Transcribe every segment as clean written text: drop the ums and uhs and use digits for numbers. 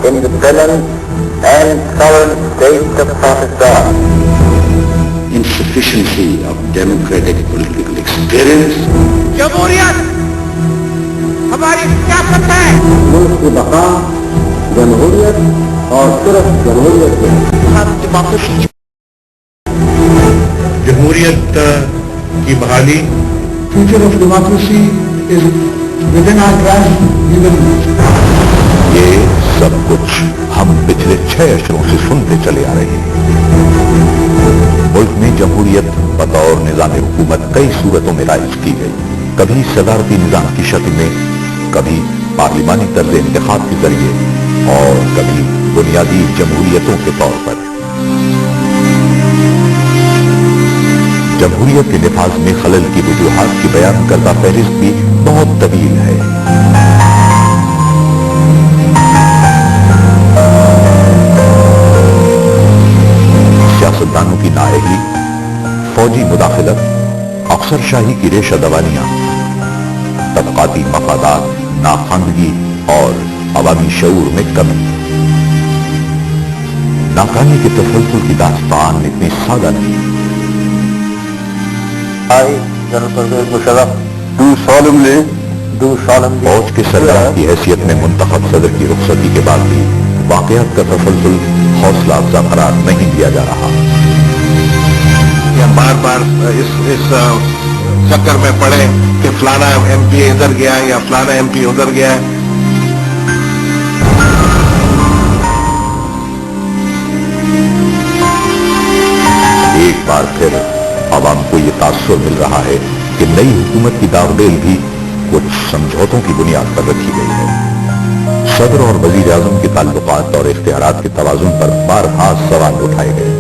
independent and sovereign state of Pakistan. Insufficiency of democratic political experience. جمہوریت ہماری سیاست ہے. ملک کی بقا جمہوریت اور صرف جمہوریت میں. جمہوریت کی بحالی. Future of democracy is within our grasp. یہ سب کچھ ہم پچھلے 6 عشروں سے سنتے چلے آ رہے ہیں. ملک میں جمہوریت بطور نظام حکومت کئی صورتوں میں رائج کی گئی. کبھی صدارتی نظام کی شکل میں، کبھی پارلیمانی طرز انتخاب کے ذریعے، اور کبھی بنیادی جمہوریتوں کے طور پر. جمہوریت کے نفاذ میں خلل کی وجوہات کی بیان کردہ فہرست بھی بہت طویل ہے. سیاستدانوں کی نااہلی، فوجی مداخلت، افسر شاہی کی ریشہ دوانیاں، طبقاتی مفادات، ناخواندگی اور عوامی شعور میں کمی. ناکامی کے تسلسل کی داستان اتنی سادہ نہیں. I, General Pervez Musharraf, do solemnly فوج کے سردار کی حیثیت میں منتخب صدر کی رخصتی کے بعد بھی واقعات کا تسلسل حوصلہ افزا قرار نہیں دیا جا رہا. ہم بار بار اس چکر میں پڑے کہ فلانا ایم پی ادھر گیا یا فلانا ایم پی ادھر گیا. ایک بار پھر عوام کو یہ تاثر مل رہا ہے کہ نئی حکومت کی داغ-ڈیل بھی کچھ سمجھوتوں کی بنیاد پر رکھی گئی ہے. صدر اور وزیر اعظم کے تعلقات اور اختیارات کے توازن پر بارہا سوال اٹھائے گئے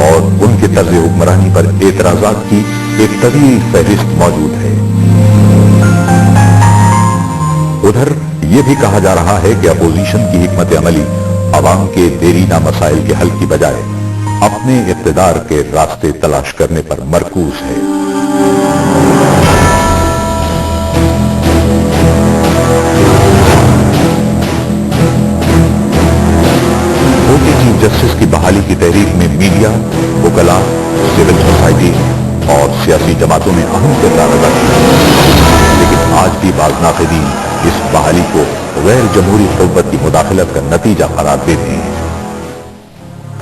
اور ان کے طرز حکمرانی پر اعتراضات کی ایک طویل فہرست موجود ہے. ادھر یہ بھی کہا جا رہا ہے کہ اپوزیشن کی حکمت عملی عوام کے دیرینہ مسائل کے حل کی بجائے اپنے اقتدار کے راستے تلاش کرنے پر مرکوز ہے. چیف جسٹس کی بحالی کی تحریک میں میڈیا، وکلاء، سول سوسائٹی اور سیاسی جماعتوں نے اہم کردار ادا کیا، لیکن آج بھی بعض ناقدین اس بحالی کو غیر جمہوری قوت کی مداخلت کا نتیجہ قرار دیتے ہیں.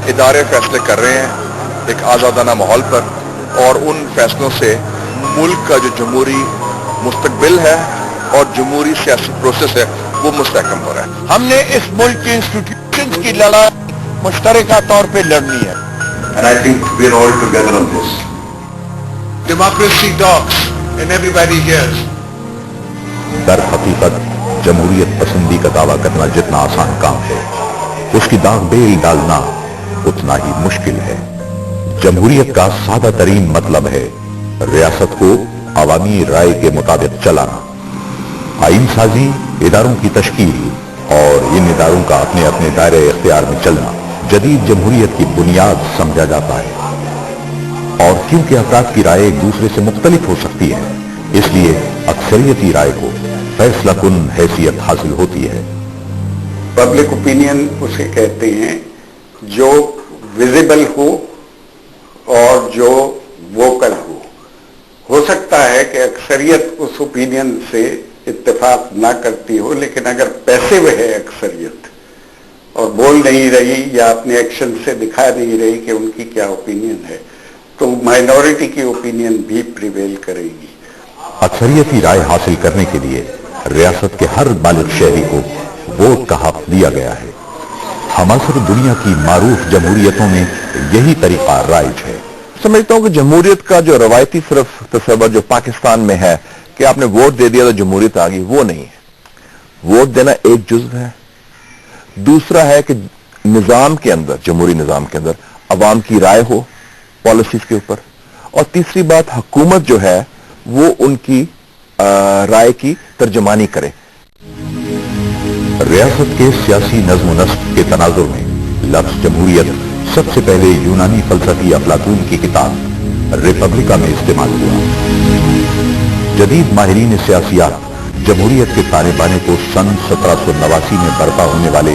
ادارے فیصلے کر رہے ہیں ایک آزادانہ ماحول پر، اور ان فیصلوں سے ملک کا جو جمہوری مستقبل ہے اور جمہوری سیاسی پروسیس ہے وہ مستحکم ہو رہا ہے. ہم نے اس ملک کی انسٹیٹیوشنز کی لڑائی مشترکہ طور پہ لڑنی ہے. And I think we're all together on this. Democracy talks and everybody hears. در حقیقت جمہوریت پسندی کا دعویٰ کرنا جتنا آسان کام ہے، اس کی داغ بیل ڈالنا اتنا ہی مشکل ہے. جمہوریت کا سادہ ترین مطلب ہے ریاست کو عوامی رائے کے مطابق چلانا، آئین سازی، اداروں کی تشکیل اور ان اداروں کا اپنے اپنے دائرے اختیار میں چلنا جدید جمہوریت کی بنیاد سمجھا جاتا ہے. اور کیونکہ افراد کی رائے ایک دوسرے سے مختلف ہو سکتی ہے، اس لیے اکثریتی رائے کو فیصلہ کن حیثیت حاصل ہوتی ہے. پبلک اوپینین اسے کہتے ہیں جو ویزیبل ہو اور جو ووکل ہو. ہو سکتا ہے کہ اکثریت اس اوپینین سے اتفاق نہ کرتی ہو، لیکن اگر پیسے وہ ہے اکثریت اور بول نہیں رہی یا اپنے ایکشن سے دکھا نہیں رہی کہ ان کی کیا اوپینین ہے، تو مائنورٹی کی اوپینین بھی پریویل کرے گی. اکثریتی رائے حاصل کرنے کے لیے ریاست کے ہر بالغ شہری کو ووٹ کا حق دیا گیا ہے. ہمعصر دنیا کی معروف جمہوریتوں میں یہی طریقہ رائج ہے. سمجھتا ہوں کہ جمہوریت کا جو روایتی صرف تصور جو پاکستان میں ہے کہ آپ نے ووٹ دے دیا تو جمہوریت آ گئی، وہ نہیں ہے. ووٹ دینا ایک جزو ہے. دوسرا ہے کہ نظام کے اندر، جمہوری نظام کے اندر عوام کی رائے ہو پالیسیز کے اوپر. اور تیسری بات، حکومت جو ہے وہ ان کی رائے کی ترجمانی کرے. ریاست کے سیاسی نظم و نسق کے تناظر میں لفظ جمہوریت سب سے پہلے یونانی فلسفی افلاطون کی کتاب ریپبلکا میں استعمال ہوا. جدید ماہرین سیاسیات جمہوریت کے تانے بانے کو سن 1789 میں برپا ہونے والے